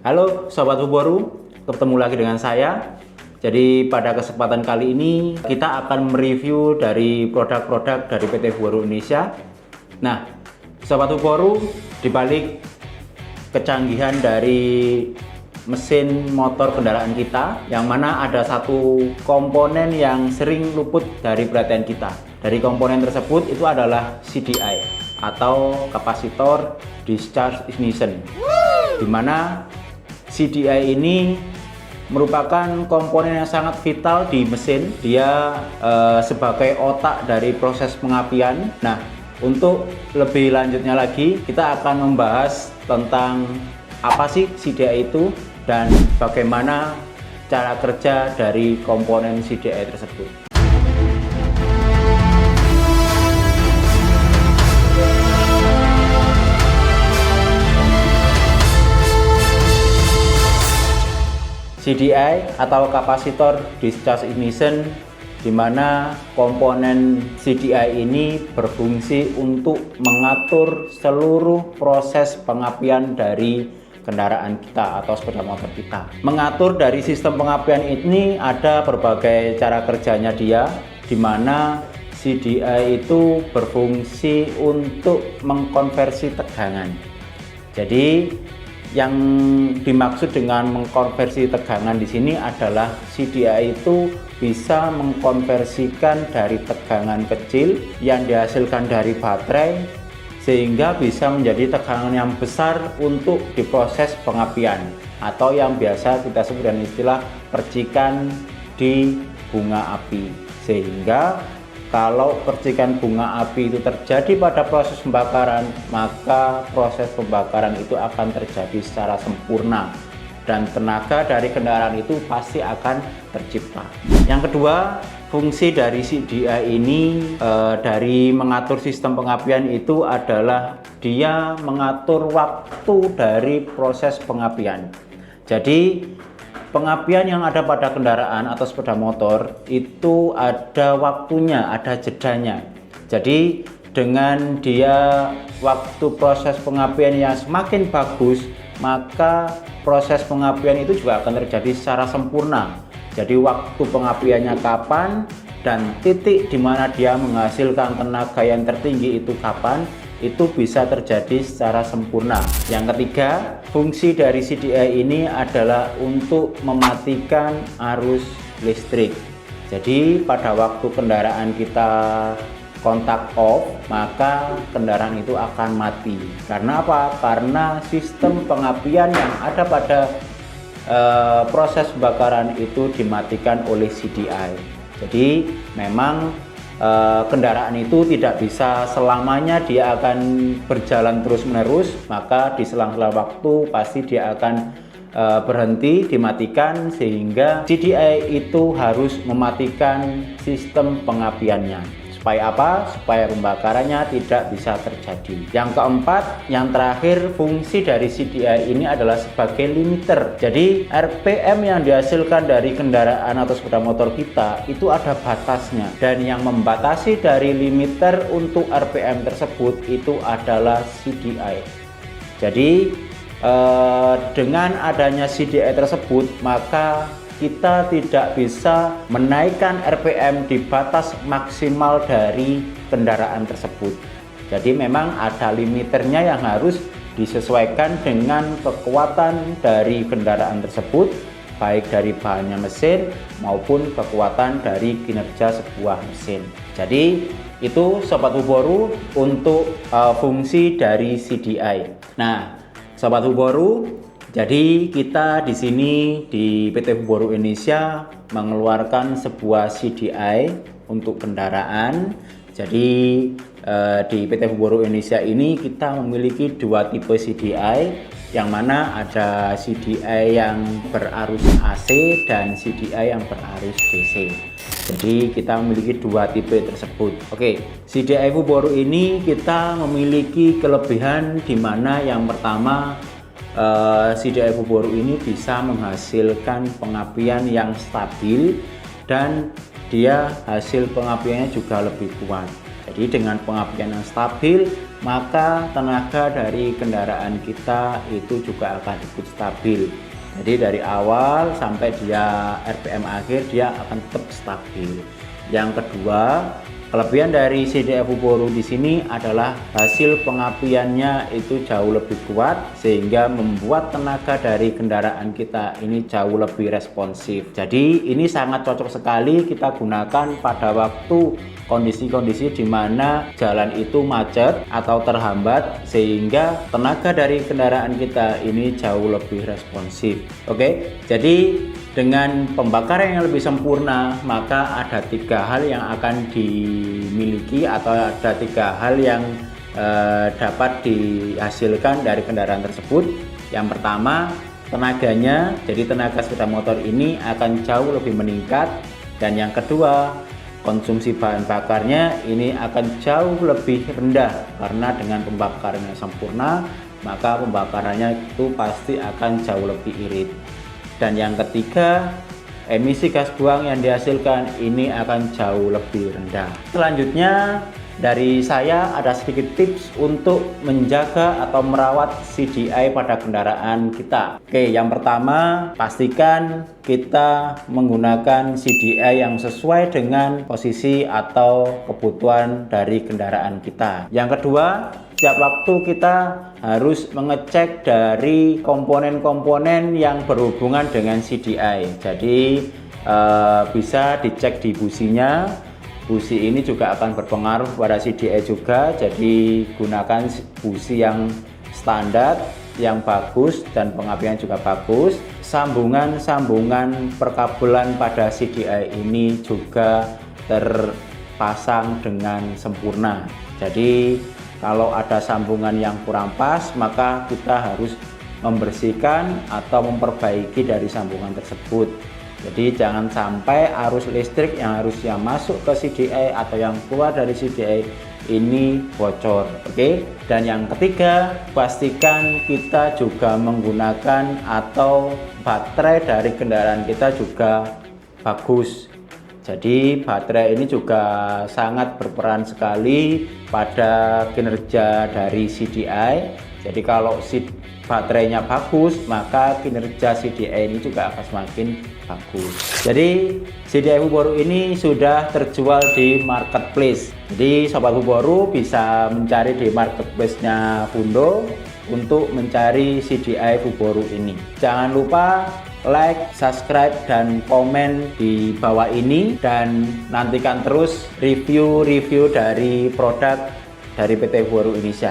Halo Sobat Fuboru, ketemu lagi dengan saya. Jadi pada kesempatan kali ini kita akan mereview dari produk-produk dari PT Fuboru Indonesia. Nah, Sobat Fuboru, dibalik kecanggihan dari mesin motor kendaraan kita, yang mana ada satu komponen yang sering luput dari perhatian kita. Dari komponen tersebut itu adalah CDI atau kapasitor discharge ignition, di mana CDI ini merupakan komponen yang sangat vital di mesin. Dia sebagai otak dari proses pengapian. Nah, untuk lebih lanjutnya lagi, kita akan membahas tentang apa sih CDI itu dan bagaimana cara kerja dari komponen CDI tersebut. CDI atau kapasitor discharge ignition, di mana komponen CDI ini berfungsi untuk mengatur seluruh proses pengapian dari kendaraan kita atau sepeda motor kita. Mengatur dari sistem pengapian ini ada berbagai cara kerjanya dia, di mana CDI itu berfungsi untuk mengkonversi tegangan. Jadi yang dimaksud dengan mengkonversi tegangan di sini adalah CDI itu bisa mengkonversikan dari tegangan kecil yang dihasilkan dari baterai sehingga bisa menjadi tegangan yang besar untuk diproses pengapian, atau yang biasa kita sebut dengan istilah percikan di bunga api. Sehingga kalau percikan bunga api itu terjadi pada proses pembakaran, maka proses pembakaran itu akan terjadi secara sempurna dan tenaga dari kendaraan itu pasti akan tercipta. Yang kedua, fungsi dari CDI ini dari mengatur sistem pengapian itu adalah dia mengatur waktu dari proses pengapian. Jadi pengapian yang ada pada kendaraan atau sepeda motor itu ada waktunya, ada jedanya. Jadi dengan dia waktu proses pengapian yang semakin bagus, maka proses pengapian itu juga akan terjadi secara sempurna. Jadi waktu pengapiannya kapan dan titik di mana dia menghasilkan tenaga yang tertinggi itu kapan, itu bisa terjadi secara sempurna. Yang ketiga, fungsi dari CDI ini adalah untuk mematikan arus listrik. Jadi pada waktu kendaraan kita kontak off, maka kendaraan itu akan mati. Karena apa? Karena sistem pengapian yang ada pada proses pembakaran itu dimatikan oleh CDI. Jadi memang kendaraan itu tidak bisa selamanya dia akan berjalan terus-menerus, maka di selang-selang waktu pasti dia akan berhenti, dimatikan, sehingga CDI itu harus mematikan sistem pengapiannya. Supaya apa? Supaya pembakarannya tidak bisa terjadi. Yang keempat, yang terakhir, fungsi dari CDI ini adalah sebagai limiter. Jadi RPM yang dihasilkan dari kendaraan atau sepeda motor kita itu ada batasnya, dan yang membatasi dari limiter untuk RPM tersebut itu adalah CDI. Jadi dengan adanya CDI tersebut, maka kita tidak bisa menaikkan RPM di batas maksimal dari kendaraan tersebut. Jadi memang ada limiternya yang harus disesuaikan dengan kekuatan dari kendaraan tersebut, baik dari bahannya mesin maupun kekuatan dari kinerja sebuah mesin. Jadi itu Sobat Fuboru untuk fungsi dari CDI. Nah, Sobat Fuboru, jadi kita di sini di PT Fuboru Indonesia mengeluarkan sebuah CDI untuk kendaraan. Jadi di PT Fuboru Indonesia ini kita memiliki dua tipe CDI, yang mana ada CDI yang berarus AC dan CDI yang berarus DC. Jadi kita memiliki dua tipe tersebut. Oke, CDI Fuboru ini kita memiliki kelebihan, di mana yang pertama, CDI Fuboru ini bisa menghasilkan pengapian yang stabil dan dia hasil pengapiannya juga lebih kuat. Jadi dengan pengapian yang stabil maka tenaga dari kendaraan kita itu juga akan ikut stabil. Jadi dari awal sampai dia RPM akhir dia akan tetap stabil. Yang kedua, kelebihan dari CDI Vuboru di sini adalah hasil pengapiannya itu jauh lebih kuat sehingga membuat tenaga dari kendaraan kita ini jauh lebih responsif. Jadi ini sangat cocok sekali kita gunakan pada waktu kondisi-kondisi di mana jalan itu macet atau terhambat sehingga tenaga dari kendaraan kita ini jauh lebih responsif. Oke, jadi dengan pembakaran yang lebih sempurna, maka ada 3 hal yang akan dimiliki atau ada 3 hal yang dapat dihasilkan dari kendaraan tersebut. Yang pertama, tenaganya, jadi tenaga sepeda motor ini akan jauh lebih meningkat. Dan yang kedua, konsumsi bahan bakarnya ini akan jauh lebih rendah karena dengan pembakaran yang sempurna, maka pembakarannya itu pasti akan jauh lebih irit. Dan yang ketiga, emisi gas buang yang dihasilkan ini akan jauh lebih rendah. Selanjutnya dari saya ada sedikit tips untuk menjaga atau merawat CDI pada kendaraan kita. Oke, yang pertama, pastikan kita menggunakan CDI yang sesuai dengan posisi atau kebutuhan dari kendaraan kita. Yang kedua, setiap waktu kita harus mengecek dari komponen-komponen yang berhubungan dengan CDI. Jadi bisa dicek di businya. Busi ini juga akan berpengaruh pada CDI juga. Jadi gunakan busi yang standar, yang bagus dan pengapian juga bagus. Sambungan-sambungan perkabelan pada CDI ini juga terpasang dengan sempurna. Jadi kalau ada sambungan yang kurang pas, maka kita harus membersihkan atau memperbaiki dari sambungan tersebut. Jadi jangan sampai arus listrik yang harusnya masuk ke CDI atau yang keluar dari CDI ini bocor. Oke. Dan yang ketiga, pastikan kita juga menggunakan atau baterai dari kendaraan kita juga bagus. Jadi baterai ini juga sangat berperan sekali pada kinerja dari CDI. Jadi kalau baterainya bagus, maka kinerja CDI ini juga akan semakin bagus. Jadi CDI Vuboru ini sudah terjual di marketplace. Jadi Sobat Vuboru bisa mencari di marketplace-nya Fundo untuk mencari CDI Vuboru ini. Jangan lupa like, subscribe, dan komen di bawah ini, dan nantikan terus review-review dari produk dari PT Vuboru Indonesia.